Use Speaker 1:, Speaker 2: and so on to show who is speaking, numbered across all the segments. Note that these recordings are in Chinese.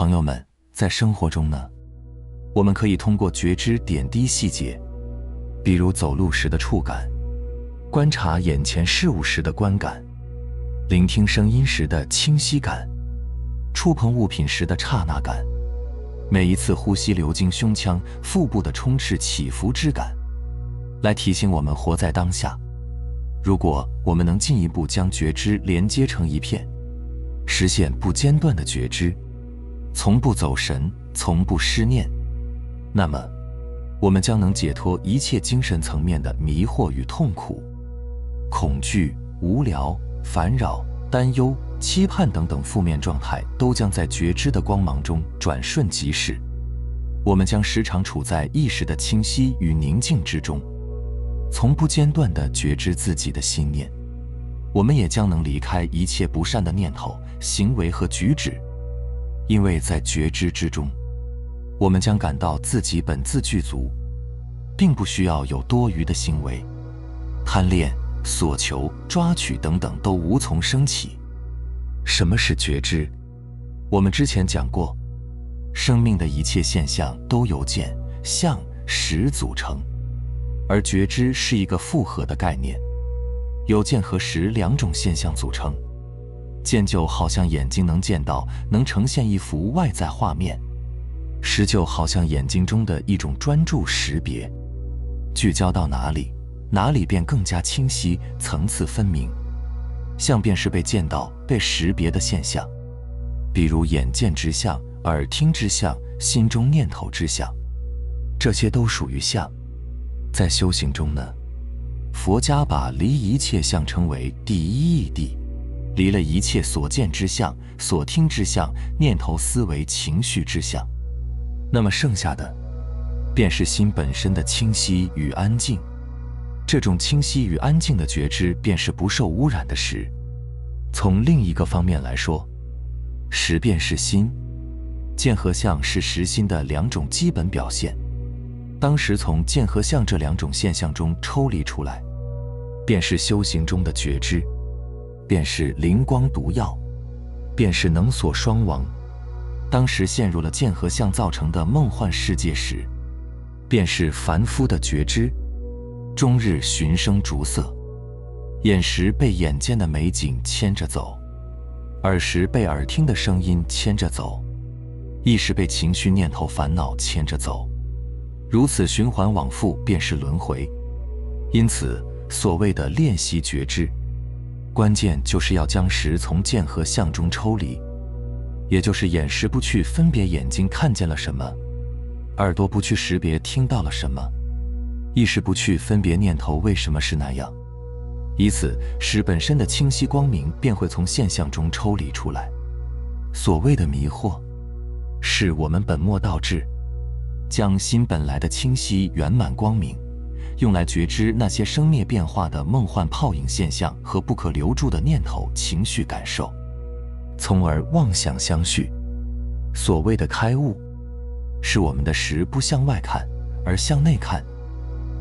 Speaker 1: 朋友们，在生活中呢，我们可以通过觉知点滴细节，比如走路时的触感，观察眼前事物时的观感，聆听声音时的清晰感，触碰物品时的刹那感，每一次呼吸流经胸腔、腹部的充斥起伏之感，来提醒我们活在当下。如果我们能进一步将觉知连接成一片，实现不间断的觉知，从不走神，从不失念，那么我们将能解脱一切精神层面的迷惑与痛苦、恐惧、无聊、烦扰、担忧、期盼等等负面状态，都将在觉知的光芒中转瞬即逝。我们将时常处在意识的清晰与宁静之中，从不间断地觉知自己的心念。我们也将能离开一切不善的念头、行为和举止，因为在觉知之中，我们将感到自己本自具足，并不需要有多余的行为，贪恋、索求、抓取等等都无从升起。什么是觉知？我们之前讲过，生命的一切现象都由见、相、识组成，而觉知是一个复合的概念，由见和识两种现象组成。见就好像眼睛能见到，能呈现一幅外在画面；识就好像眼睛中的一种专注识别，聚焦到哪里，哪里便更加清晰，层次分明。相便是被见到、被识别的现象，比如眼见之相、耳听之相、心中念头之相，这些都属于相。在修行中呢，佛家把离一切相称为第一义谛，离了一切所见之相、所听之相、念头思维情绪之相，那么剩下的便是心本身的清晰与安静。这种清晰与安静的觉知便是不受污染的识。从另一个方面来说，识便是心，见和相是识心的两种基本表现。当时从见和相这两种现象中抽离出来，便是修行中的觉知，便是灵光毒药，便是能所双亡。当时陷入了见和相造成的梦幻世界时，便是凡夫的觉知，终日寻声逐色，眼识被眼见的美景牵着走，耳识被耳听的声音牵着走，意识被情绪念头烦恼牵着走，如此循环往复，便是轮回。因此所谓的练习觉知，关键就是要将识从见和相中抽离，也就是眼识不去分别眼睛看见了什么，耳朵不去识别听到了什么，意识不去分别念头为什么是那样，以此识本身的清晰光明便会从现象中抽离出来。所谓的迷惑，是我们本末倒置，将心本来的清晰圆满光明用来觉知那些生灭变化的梦幻泡影现象和不可留住的念头、情绪感受，从而妄想相续。所谓的开悟，是我们的识不向外看，而向内看，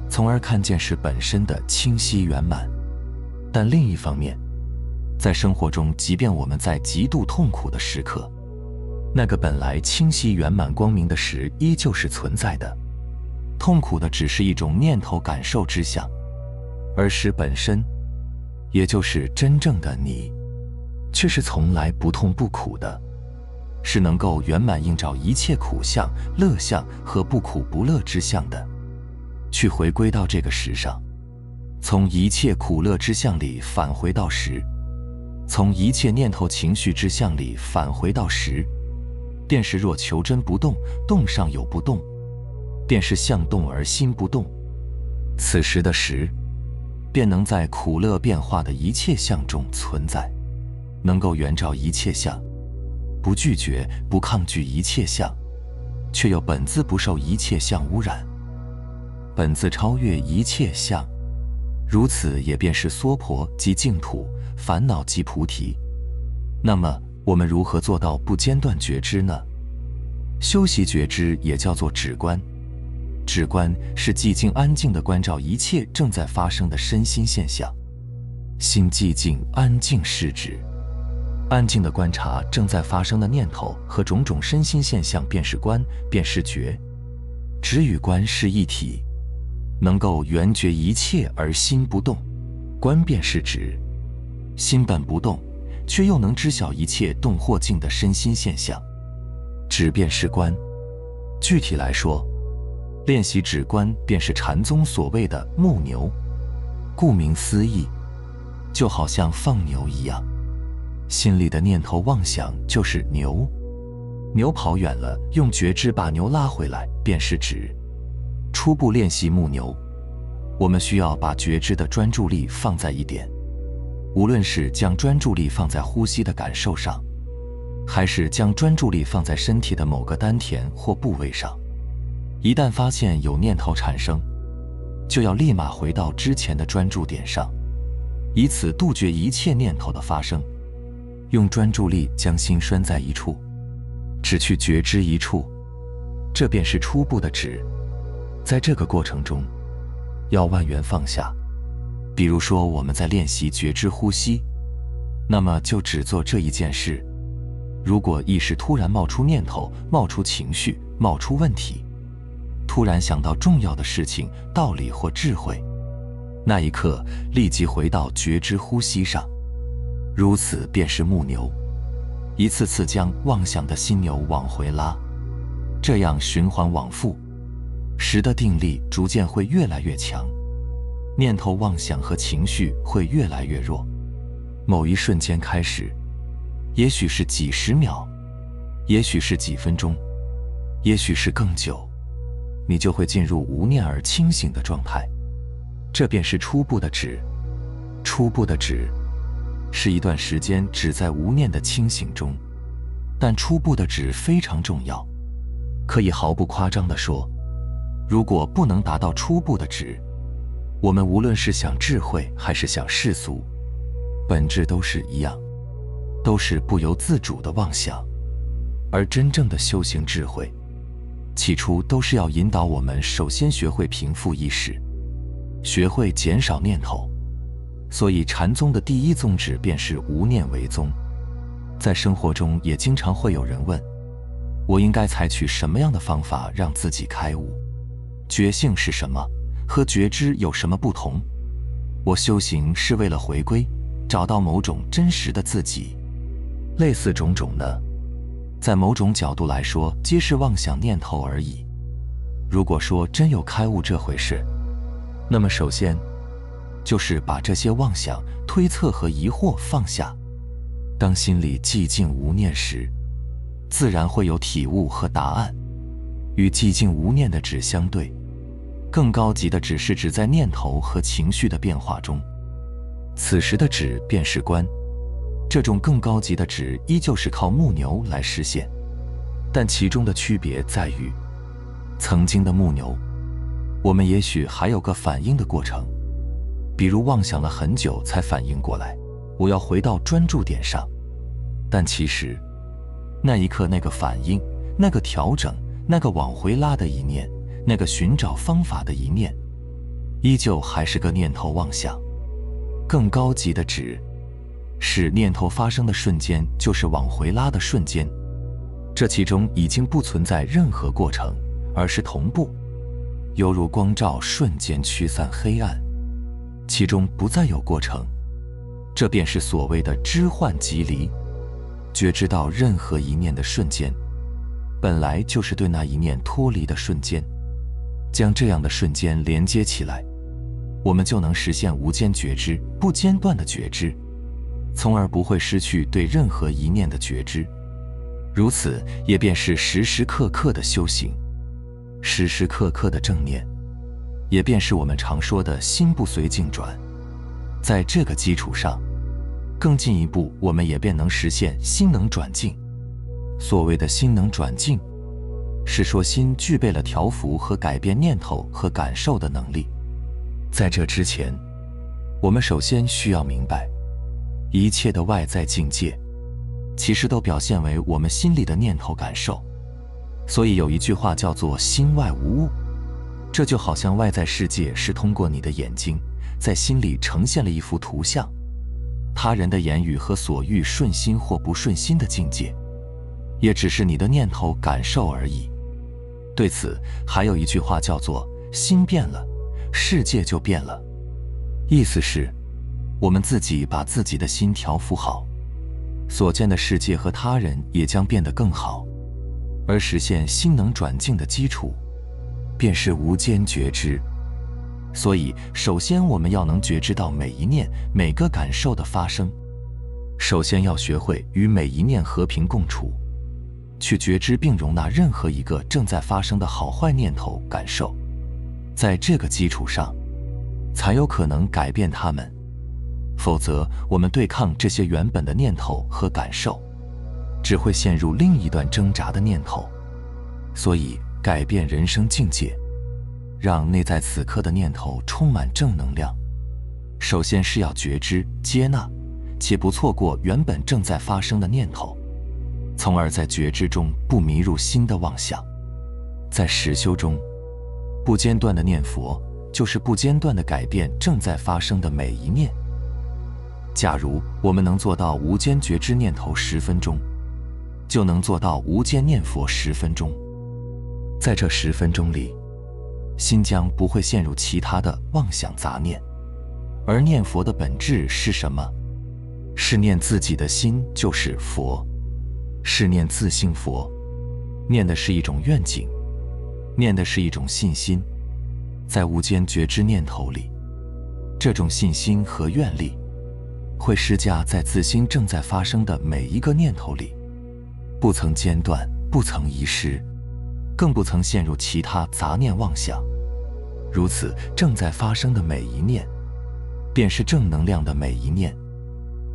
Speaker 1: 从而看见识本身的清晰圆满。但另一方面，在生活中，即便我们在极度痛苦的时刻，那个本来清晰圆满光明的识依旧是存在的，痛苦的只是一种念头感受之相，而识本身，也就是真正的你，却是从来不痛不苦的，是能够圆满映照一切苦相、乐相和不苦不乐之相的。去回归到这个识上，从一切苦乐之相里返回到识，从一切念头情绪之相里返回到识，便是若求真不动，动上有不动，便是相动而心不动。此时的识，便能在苦乐变化的一切相中存在，能够圆照一切相，不拒绝不抗拒一切相，却又本自不受一切相污染，本自超越一切相。如此也便是娑婆即净土，烦恼即菩提。那么我们如何做到不间断觉知呢？修习觉知也叫做止观，止观是寂静安静地关照一切正在发生的身心现象。心寂静安静是止，安静地观察正在发生的念头和种种身心现象，便是观，便是觉。止与观是一体，能够圆觉一切而心不动，观便是止。心本不动，却又能知晓一切动或静的身心现象，止便是观。具体来说，练习止观便是禅宗所谓的牧牛。顾名思义，就好像放牛一样，心里的念头妄想就是牛，牛跑远了，用觉知把牛拉回来，便是止。初步练习牧牛，我们需要把觉知的专注力放在一点，无论是将专注力放在呼吸的感受上，还是将专注力放在身体的某个丹田或部位上。一旦发现有念头产生，就要立马回到之前的专注点上，以此杜绝一切念头的发生。用专注力将心拴在一处，只去觉知一处，这便是初步的止。在这个过程中，要万缘放下。比如说我们在练习觉知呼吸，那么就只做这一件事。如果意识突然冒出念头，冒出情绪，冒出问题，突然想到重要的事情、道理或智慧，那一刻立即回到觉知呼吸上，如此便是牧牛，一次次将妄想的心牛往回拉，这样循环往复，时的定力逐渐会越来越强，念头妄想和情绪会越来越弱。某一瞬间开始，也许是几十秒，也许是几分钟，也许是更久，你就会进入无念而清醒的状态。这便是初步的止。初步的止是一段时间只在无念的清醒中，但初步的止非常重要。可以毫不夸张地说，如果不能达到初步的止，我们无论是想智慧还是想世俗，本质都是一样，都是不由自主的妄想。而真正的修行智慧，起初都是要引导我们首先学会平复意识，学会减少念头。所以禅宗的第一宗旨便是无念为宗。在生活中也经常会有人问，我应该采取什么样的方法让自己开悟？觉性是什么？和觉知有什么不同？我修行是为了回归，找到某种真实的自己。类似种种呢，在某种角度来说，皆是妄想念头而已。如果说真有开悟这回事，那么首先就是把这些妄想、推测和疑惑放下。当心里寂静无念时，自然会有体悟和答案。与寂静无念的止相对，更高级的止是指在念头和情绪的变化中，此时的止便是观。这种更高级的止依旧是靠牧牛来实现，但其中的区别在于，曾经的牧牛，我们也许还有个反应的过程，比如妄想了很久才反应过来，我要回到专注点上。但其实，那一刻那个反应、那个调整、那个往回拉的一念、那个寻找方法的一念，依旧还是个念头妄想。更高级的止，是念头发生的瞬间就是往回拉的瞬间，这其中已经不存在任何过程，而是同步，犹如光照瞬间驱散黑暗，其中不再有过程。这便是所谓的知幻即离。觉知到任何一念的瞬间，本来就是对那一念脱离的瞬间，将这样的瞬间连接起来，我们就能实现无间觉知，不间断的觉知，从而不会失去对任何一念的觉知。如此也便是时时刻刻的修行，时时刻刻的正念，也便是我们常说的心不随境转。在这个基础上，更进一步，我们也便能实现心能转境。所谓的心能转境，是说心具备了调伏和改变念头和感受的能力。在这之前，我们首先需要明白，一切的外在境界，其实都表现为我们心里的念头感受。所以有一句话叫做心外无物，这就好像外在世界是通过你的眼睛，在心里呈现了一幅图像。他人的言语和所欲顺心或不顺心的境界，也只是你的念头感受而已。对此，还有一句话叫做“心变了，世界就变了”，意思是，我们自己把自己的心调伏好，所见的世界和他人也将变得更好。而实现心能转境的基础，便是无间觉知。所以，首先我们要能觉知到每一念、每个感受的发生。首先要学会与每一念和平共处，去觉知并容纳任何一个正在发生的好坏念头、感受。在这个基础上，才有可能改变它们。否则，我们对抗这些原本的念头和感受，只会陷入另一段挣扎的念头。所以，改变人生境界，让内在此刻的念头充满正能量，首先是要觉知、接纳，且不错过原本正在发生的念头，从而在觉知中不迷入新的妄想。在实修中，不间断的念佛，就是不间断地改变正在发生的每一念。假如我们能做到无间觉知念头10分钟，就能做到无间念佛10分钟。在这10分钟里，心将不会陷入其他的妄想杂念。而念佛的本质是什么？是念自己的心就是佛，是念自性佛，念的是一种愿景，念的是一种信心。在无间觉知念头里，这种信心和愿力会施加在自心正在发生的每一个念头里，不曾间断，不曾遗失，更不曾陷入其他杂念妄想。如此，正在发生的每一念，便是正能量的每一念。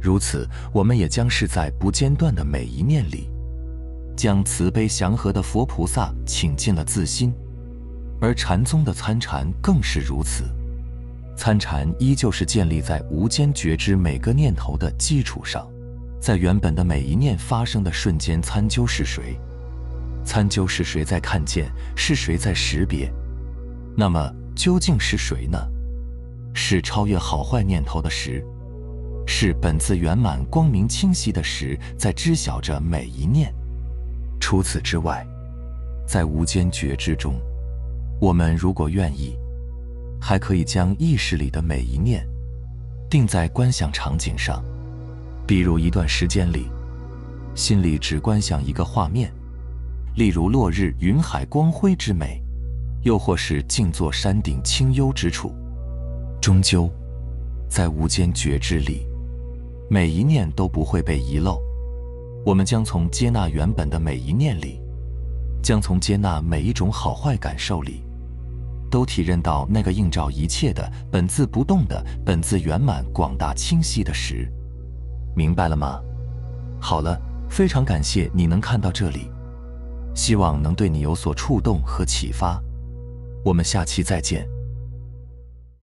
Speaker 1: 如此，我们也将是在不间断的每一念里，将慈悲祥和的佛菩萨请进了自心。而禅宗的参禅更是如此。参禅依旧是建立在无间觉知每个念头的基础上，在原本的每一念发生的瞬间参究是谁，参究是谁在看见，是谁在识别。那么究竟是谁呢？是超越好坏念头的识，是本自圆满光明清晰的识，在知晓着每一念。除此之外，在无间觉知中，我们如果愿意，还可以将意识里的每一念定在观想场景上。比如一段时间里，心里只观想一个画面，例如落日云海光辉之美，又或是静坐山顶清幽之处。终究，在无间觉知里，每一念都不会被遗漏。我们将从接纳原本的每一念里，将从接纳每一种好坏感受里，都体认到那个映照一切的本自不动的本自圆满广大清晰的识。明白了吗？好了，非常感谢你能看到这里，希望能对你有所触动和启发。我们下期再见。